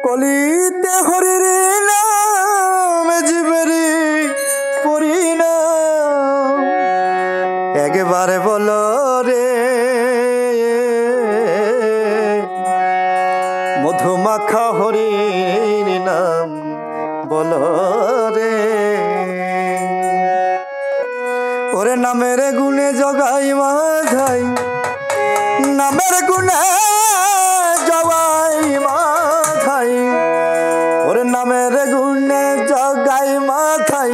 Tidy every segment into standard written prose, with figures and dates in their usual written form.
কলিতে হরির নাম জীবেরি পরিণাম একবারে বলো রে মধুমাখা হরির নাম বলো রে ওরে নামের গুণে জগাই মাধাই নামের গুণে জগাই মাথাই ওরে নামের গুণে জগাই মাথাই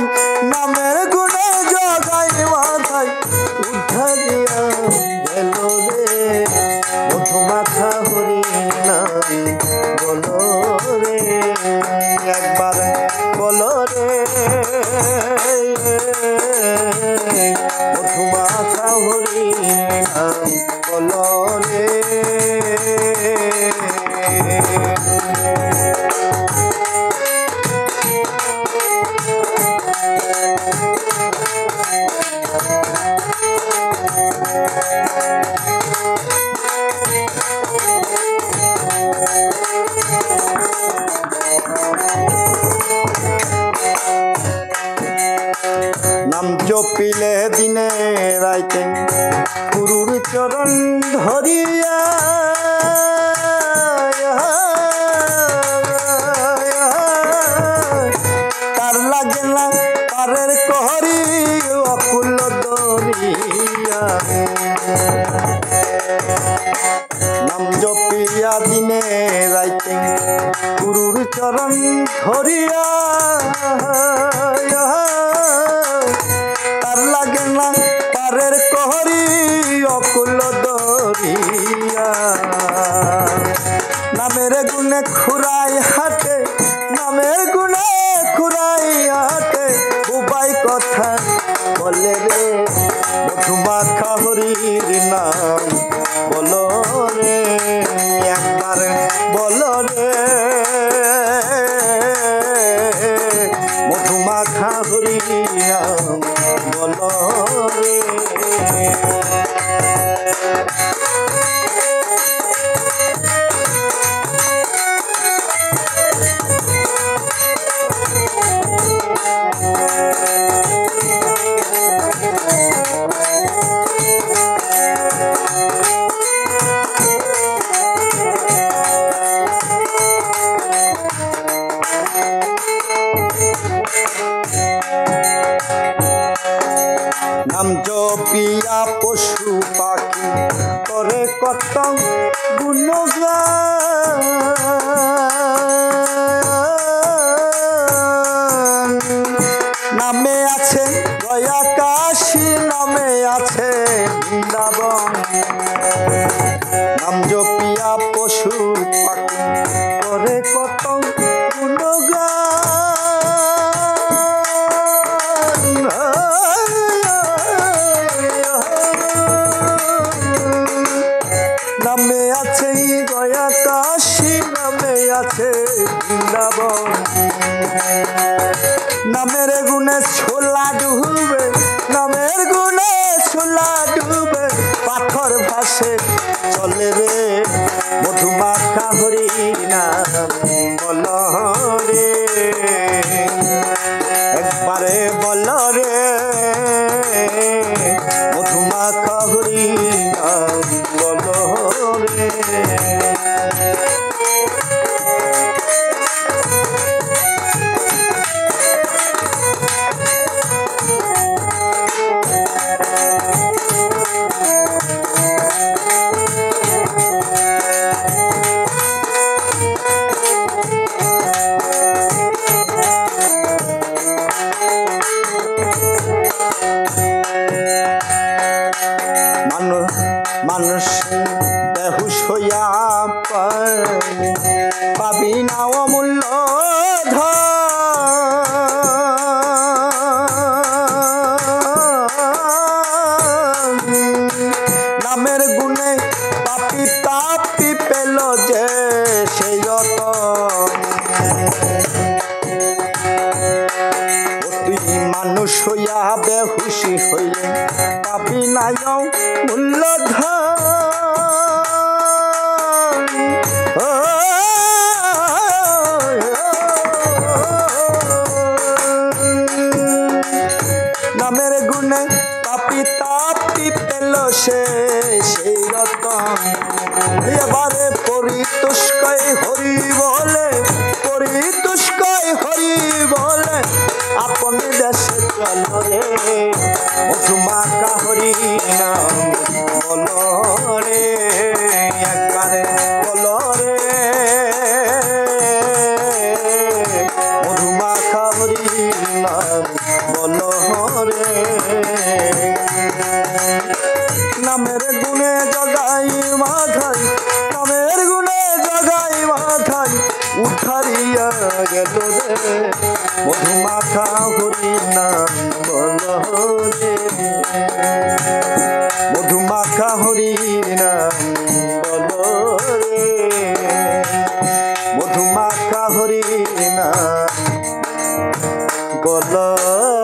নামের গুণে জগাই মাথাই উদ্ধারিয়া গেল রে মধুমাখা হরি নাম বলো রে একবার বলো রে মধুমাখা হরি নাম বলো রে নাম জপিলে দিনে রাইতে গুরুর চরণ ধরিয়া তার লাগে না পারের কহরি অকুল দরিয়া নাম জপিয়া দিনে রাইতে গুরুর চরণ ধরিয়া তার লাগে না পারের কহরি অকুল দরিয়া নামের গুণে খুরাই হাতে নামের গুণে খুরাই হাতে উপায় কথা বলে রে মধুমাখা হরির নাম বলো রে একবার বলো রে মধুমাখা হরির নাম বলো রে নাম জপিয়া পশু পাখি করে কত গুণগান নামে আছে দয়া কাশী নামে আছে বৃন্দাবন নাম জপিয়া পশু পাখি করে কত গুণগান নামে আছে দয়া কাশী নামে আছে বৃন্দাবন নামের গুণে ছোলা ডুবে নামের গুণে ছোলা ডুবে পাথর ভাসে চলে রে মধুমাখা হরির নাম বলো রে একবারে বলো রে মধুমাখা হরির নাম বলো রে মানুষ বেহুশ হইয়া পাবি না অমূল্য নামের গুণে পাপি তাপি পেল যে সেই তুই মানুষ হইয়া বেহুশি হইলে পাবি না মূল্যধন এবারে পরিতুষ্কয় হরি বলে, পরিতুষ্কয় হরি বলে আপন দেশে চলো রে, মধুমাখা হরি নাম বলো রে, একবারে বলো রে, মধুমাখা হরি নাম বলো রে। নামের গুণে জগাই মাথায়, নামের গুণে জগাই মাথায় উঠারিয়া গেল রে, মধুমাখা হরি নাম বলো রে, মধুমাখা হরি নাম বলো রে, মধুমাখা হরি নাম বলো।